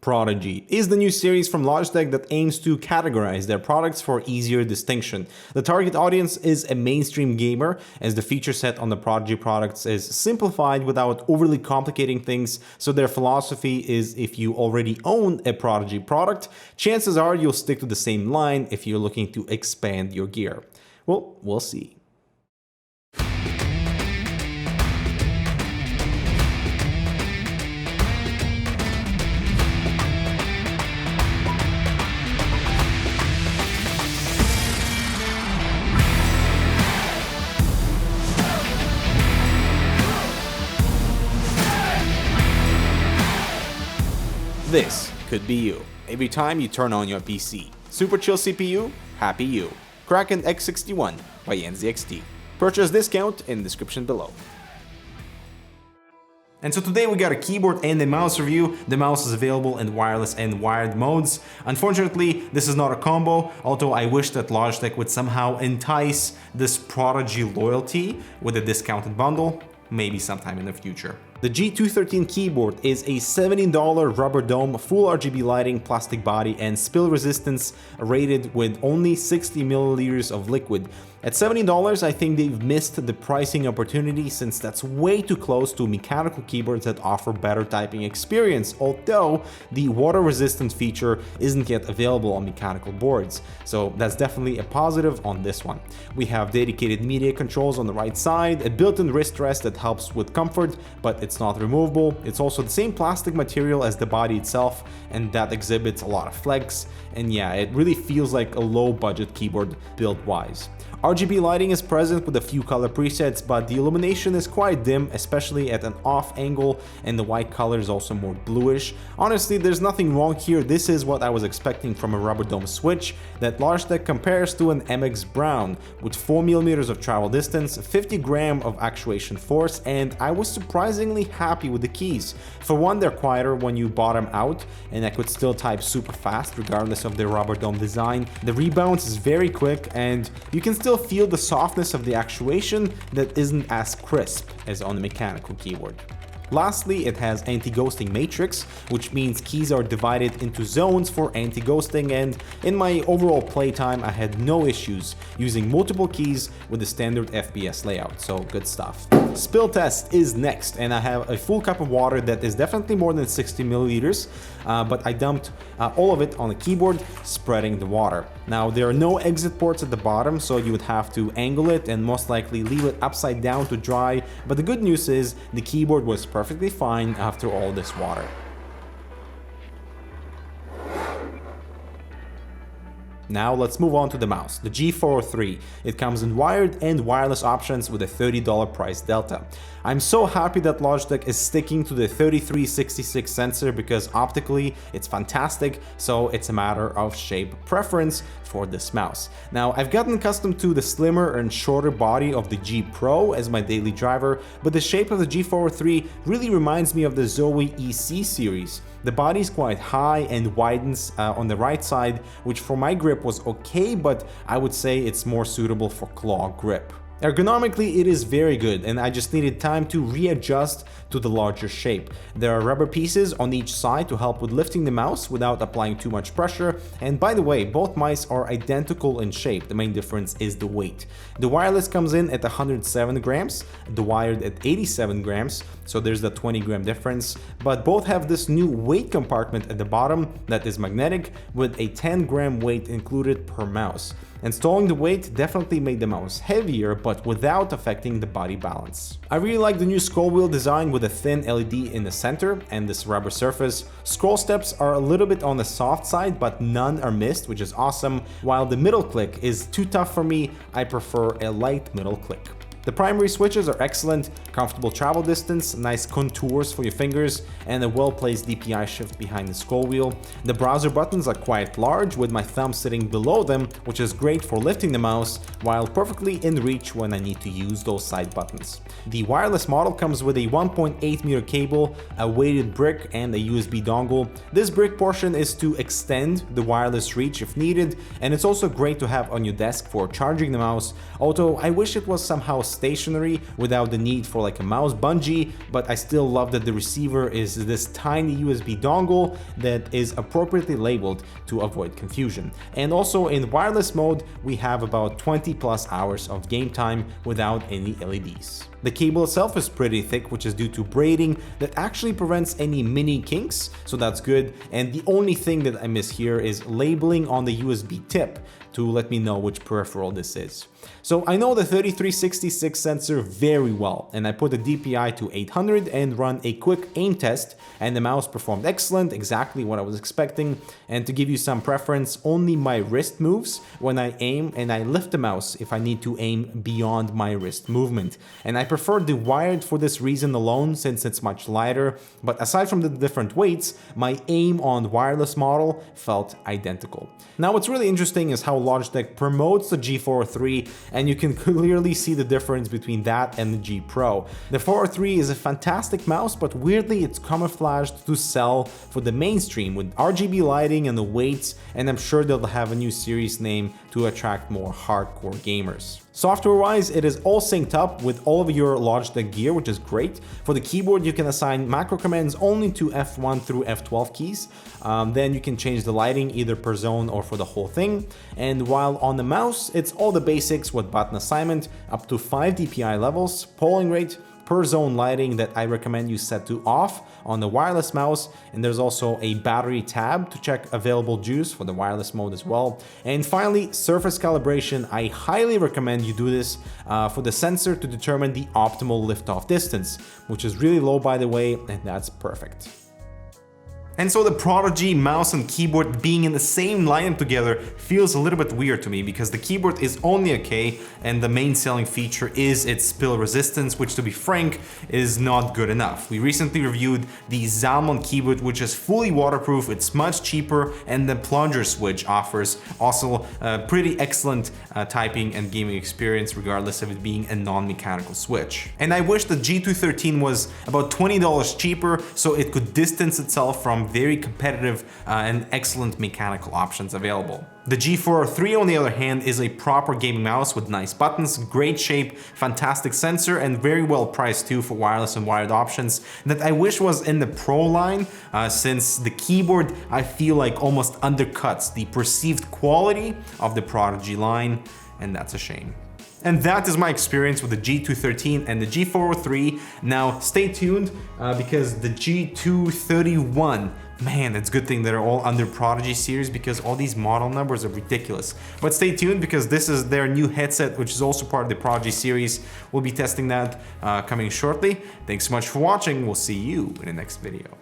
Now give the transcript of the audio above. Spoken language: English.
Prodigy is the new series from Logitech that aims to categorize their products for easier distinction. The target audience is a mainstream gamer, as the feature set on the Prodigy products is simplified without overly complicating things, so their philosophy is if you already own a Prodigy product, chances are you'll stick to the same line if you're looking to expand your gear. Well, we'll see. This could be you. Every time you turn on your PC. Super chill CPU? Happy you. Kraken X61 by NZXT. Purchase discount in description below. And so today we got a keyboard and a mouse review. The mouse is available in wireless and wired modes. Unfortunately, this is not a combo, although I wish that Logitech would somehow entice this Prodigy loyalty with a discounted bundle, maybe sometime in the future. The G213 keyboard is a $70 rubber dome, full RGB lighting, plastic body, and spill resistance, rated with only 60 milliliters of liquid. At $70, I think they've missed the pricing opportunity, since that's way too close to mechanical keyboards that offer better typing experience, although the water resistant feature isn't yet available on mechanical boards. So that's definitely a positive on this one. We have dedicated media controls on the right side, a built-in wrist rest that helps with comfort, but it's not removable. It's also the same plastic material as the body itself, and that exhibits a lot of flex. And yeah, it really feels like a low-budget keyboard build-wise. RGB lighting is present with a few color presets, but the illumination is quite dim, especially at an off angle, and the white color is also more bluish. Honestly, there's nothing wrong here. This is what I was expecting from a rubber dome switch that Logitech compares to an MX Brown, with 4mm of travel distance, 50 gram of actuation force, and I was surprisingly happy with the keys. For one, they're quieter when you bottom out, and I could still type super fast regardless of their rubber dome design. The rebounce is very quick, and you can still feel the softness of the actuation that isn't as crisp as on the mechanical keyboard. Lastly, it has anti-ghosting matrix, which means keys are divided into zones for anti-ghosting, and in my overall playtime I had no issues using multiple keys with the standard FPS layout, so good stuff. Spill test is next, and I have a full cup of water that is definitely more than 60 milliliters, but I dumped all of it on the keyboard, spreading the water. Now, there are no exit ports at the bottom, so you would have to angle it and most likely leave it upside down to dry, but the good news is the keyboard was perfectly fine after all this water. Now let's move on to the mouse, the G403. It comes in wired and wireless options with a $30 price delta. I'm so happy that Logitech is sticking to the 3366 sensor, because optically it's fantastic, so it's a matter of shape preference for this mouse. Now, I've gotten accustomed to the slimmer and shorter body of the G Pro as my daily driver, but the shape of the G403 really reminds me of the Zoe EC series. The body is quite high and widens on the right side, which for my grip was okay, but I would say it's more suitable for claw grip. Ergonomically, it is very good, and I just needed time to readjust to the larger shape. There are rubber pieces on each side to help with lifting the mouse without applying too much pressure, and by the way, both mice are identical in shape. The main difference is the weight. The wireless comes in at 107 grams, the wired at 87 grams, so there's the 20 gram difference, but both have this new weight compartment at the bottom that is magnetic, with a 10 gram weight included per mouse. Installing the weight definitely made the mouse heavier, but without affecting the body balance. I really like the new scroll wheel design with a thin LED in the center and this rubber surface. Scroll steps are a little bit on the soft side, but none are missed, which is awesome. While the middle click is too tough for me, I prefer a light middle click. The primary switches are excellent, comfortable travel distance, nice contours for your fingers, and a well-placed DPI shift behind the scroll wheel. The browser buttons are quite large, with my thumb sitting below them, which is great for lifting the mouse, while perfectly in reach when I need to use those side buttons. The wireless model comes with a 1.8 meter cable, a weighted brick, and a USB dongle. This brick portion is to extend the wireless reach if needed, and it's also great to have on your desk for charging the mouse, although I wish it was somehow stationary without the need for like a mouse bungee, but I still love that the receiver is this tiny USB dongle that is appropriately labeled to avoid confusion. And also in wireless mode, we have about 20 plus hours of game time without any LEDs. The cable itself is pretty thick, which is due to braiding that actually prevents any mini kinks, so that's good. And the only thing that I miss here is labeling on the USB tip to let me know which peripheral this is. So I know the 3366 sensor very well, and I put the DPI to 800 and run a quick aim test, and the mouse performed excellent, exactly what I was expecting. And to give you some preference, only my wrist moves when I aim, and I lift the mouse if I need to aim beyond my wrist movement. And I prefer the wired for this reason alone, since it's much lighter, but aside from the different weights, my aim on the wireless model felt identical. Now what's really interesting is how Logitech promotes the G403, and you can clearly see the difference between that and the G Pro. The 403 is a fantastic mouse, but weirdly it's camouflaged to sell for the mainstream with RGB lighting and the weights, and I'm sure they'll have a new series name to attract more hardcore gamers. Software-wise, it is all synced up with all of your Logitech gear, which is great. For the keyboard, you can assign macro commands only to F1 through F12 keys. Then you can change the lighting either per zone or for the whole thing. And while on the mouse, it's all the basics with button assignment, up to 5 DPI levels, polling rate, per zone lighting that I recommend you set to off on the wireless mouse, and there's also a battery tab to check available juice for the wireless mode as well. And finally, surface calibration. I highly recommend you do this for the sensor to determine the optimal liftoff distance, which is really low by the way, and that's perfect. And so the Prodigy mouse and keyboard being in the same lineup together feels a little bit weird to me, because the keyboard is only okay and the main selling feature is its spill resistance, which to be frank is not good enough. We recently reviewed the Zalmon keyboard, which is fully waterproof, it's much cheaper, and the plunger switch offers also a pretty excellent typing and gaming experience regardless of it being a non-mechanical switch. And I wish the G213 was about $20 cheaper so it could distance itself from very competitive and excellent mechanical options available. The G403 on the other hand is a proper gaming mouse with nice buttons, great shape, fantastic sensor, and very well priced too for wireless and wired options that I wish was in the Pro line, since the keyboard I feel like almost undercuts the perceived quality of the Prodigy line, and that's a shame. And that is my experience with the G213 and the G403. Now stay tuned because the G231, man, it's a good thing they're all under Prodigy series because all these model numbers are ridiculous. But stay tuned because this is their new headset, which is also part of the Prodigy series. We'll be testing that coming shortly. Thanks so much for watching. We'll see you in the next video.